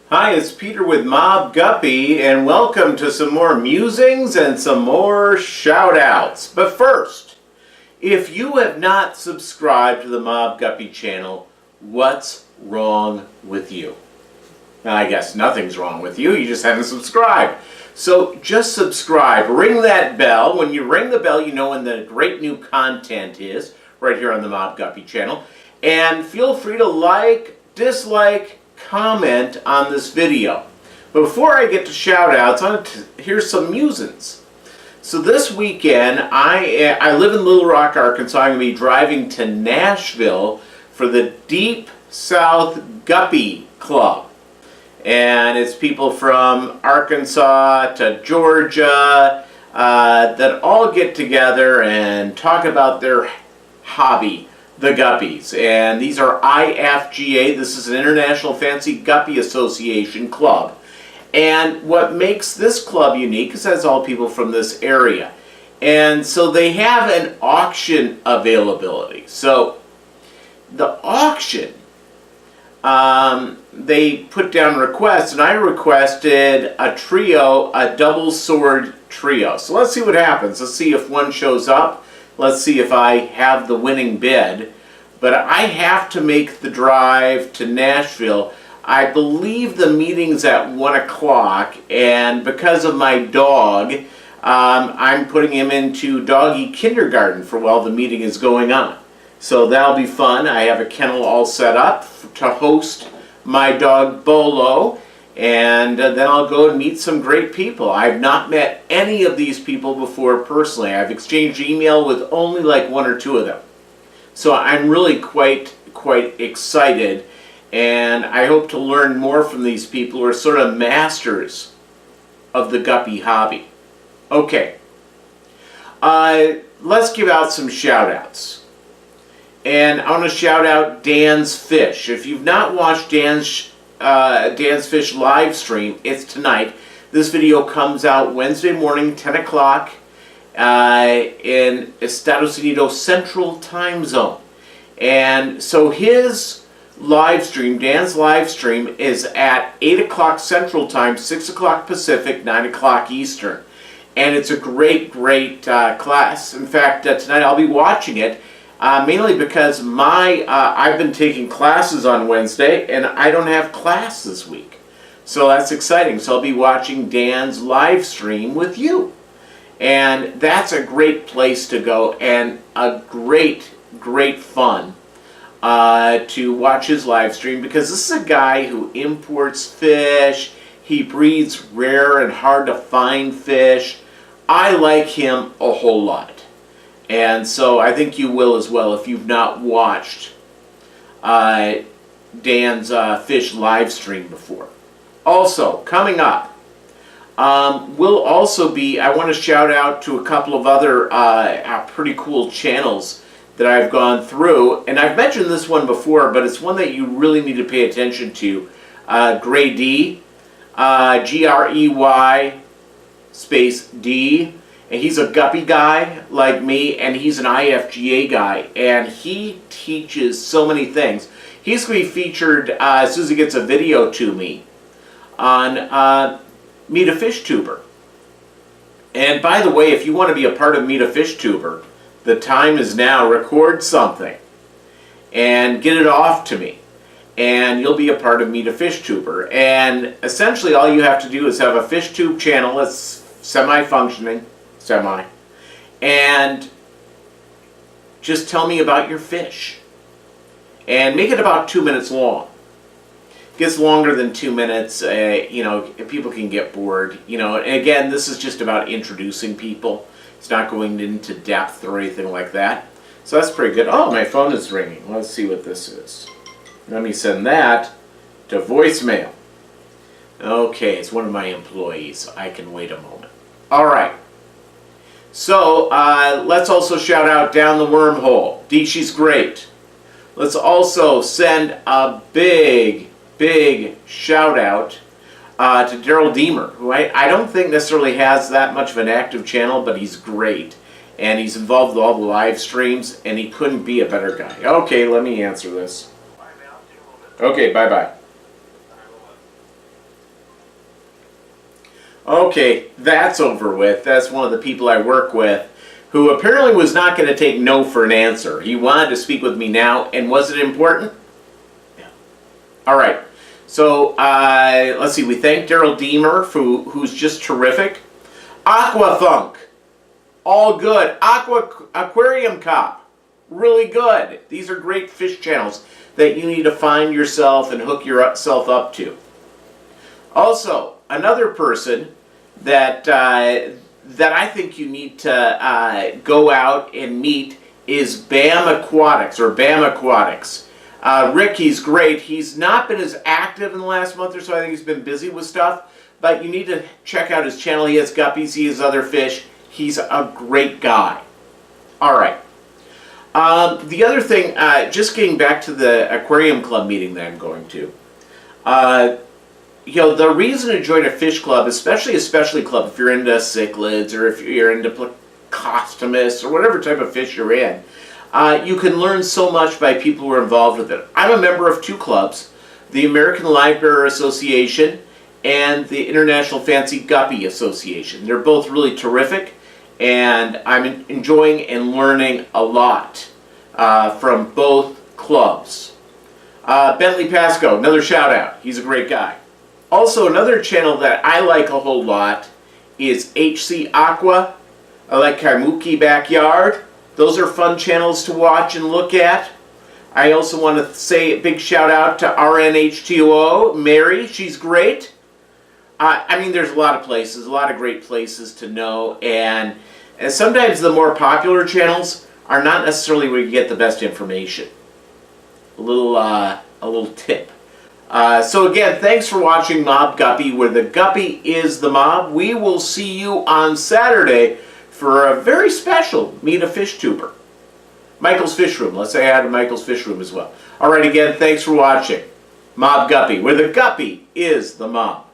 Hi, it's Peter with Mobb Guppy, and welcome to some more musings and some more shout-outs. But first, if you have not subscribed to the Mobb Guppy channel, what's wrong with you? I guess nothing's wrong with you, you just haven't subscribed. So just subscribe, ring that bell. When you ring the bell, you know when the great new content is, right here on the Mobb Guppy channel. And feel free to like, dislike, comment on this video. But before I get to shout outs, here's some musings. So this weekend, I live in Little Rock, Arkansas. I'm going to be driving to Nashville for the Deep South Guppy Club. And it's people from Arkansas to Georgia that all get together and talk about their hobby, the guppies. And these are IFGA. This is an International Fancy Guppy Association club. And what makes this club unique is it has all people from this area. And so they have an auction availability. So the auction, they put down requests, and I requested a trio, a double sword trio. So let's see what happens. Let's see if one shows up. Let's see if I have the winning bid. But I have to make the drive to Nashville. I believe the meeting's at 1 o'clock, and because of my dog, I'm putting him into doggy kindergarten for while the meeting is going on. So that'll be fun. I have a kennel all set up to host my dog Bolo, and then I'll go and meet some great people. I've not met any of these people before personally. I've exchanged email with only like one or two of them. So I'm really quite excited, and I hope to learn more from these people who are sort of masters of the guppy hobby. Okay, let's give out some shout outs. And I want to shout out Dan's Fish. If you've not watched Dan's Fish live stream, it's tonight. This video comes out Wednesday morning, 10 o'clock in Estados Unidos Central Time Zone. And so his live stream, Dan's live stream, is at 8 o'clock Central Time, 6 o'clock Pacific, 9 o'clock Eastern. And it's a great class. In fact, tonight I'll be watching it. Mainly because I've been taking classes on Wednesday and I don't have class this week. So that's exciting. So I'll be watching Dan's live stream with you. And that's a great place to go and a great fun to watch his live stream, because this is a guy who imports fish. He breeds rare and hard to find fish. I like him a whole lot. And so I think you will as well if you've not watched Dan's fish live stream before. Also, coming up, will also be, I want to shout out to a couple of other pretty cool channels that I've gone through. And I've mentioned this one before, but it's one that you really need to pay attention to. Grey D, Grey space D. And he's a guppy guy like me, and he's an IFGA guy, and he teaches so many things. He's going to be featured as soon as he gets a video to me on Meet a Fish Tuber. And by the way, if you want to be a part of Meet a Fish Tuber, the time is now. Record something and get it off to me, and you'll be a part of Meet a Fish Tuber. And essentially all you have to do is have a fish tube channel that's semi-functioning, and just tell me about your fish, and make it about 2 minutes long. It gets longer than 2 minutes, you know, people can get bored, you know. And again, this is just about introducing people. It's not going into depth or anything like that. So that's pretty good. Oh, my phone is ringing. Let's see what this is. Let me send that to voicemail. Okay, it's one of my employees. I can wait a moment. All right. So let's also shout out Down the Wormhole. She's great. Let's also send a big shout out to Daryl Deemer, who I don't think necessarily has that much of an active channel, but he's great. And he's involved with all the live streams, and he couldn't be a better guy. Okay, let me answer this. Okay, bye-bye. Okay, that's over with. That's one of the people I work with who apparently was not going to take no for an answer. He wanted to speak with me now, and was it important? Yeah. All right. So, let's see. We thank Daryl Deemer, who's just terrific. Aquafunk, all good. Aquarium Cop, really good. These are great fish channels that you need to find yourself and hook yourself up to. Also, another person that that I think you need to go out and meet is BAM Aquatics, or BAM Aquatics. Rick, he's great. He's not been as active in the last month or so. I think he's been busy with stuff. But you need to check out his channel. He has guppies, he has other fish. He's a great guy. All right. The other thing, just getting back to the aquarium club meeting that I'm going to. You know, the reason to join a fish club, especially a specialty club, if you're into cichlids or if you're into plecostomus or whatever type of fish you're in, you can learn so much by people who are involved with it. I'm a member of two clubs, the American Livebearer Association and the International Fancy Guppy Association. They're both really terrific, and I'm enjoying and learning a lot from both clubs. Bentley Pasco, another shout out. He's a great guy. Also, another channel that I like a whole lot is HC Aqua. I like Kaimuki Backyard. Those are fun channels to watch and look at. I also want to say a big shout out to RNH2O, Mary. She's great. I mean, there's a lot of places, a lot of great places to know, and sometimes the more popular channels are not necessarily where you get the best information. A little tip. So again, thanks for watching Mobb Guppy, where the guppy is the mob. We will see you on Saturday for a very special Meet a Fish Tuber. Michael's Fish Room. Let's say hi to Michael's Fish Room as well. All right, again, thanks for watching Mobb Guppy, where the guppy is the mob.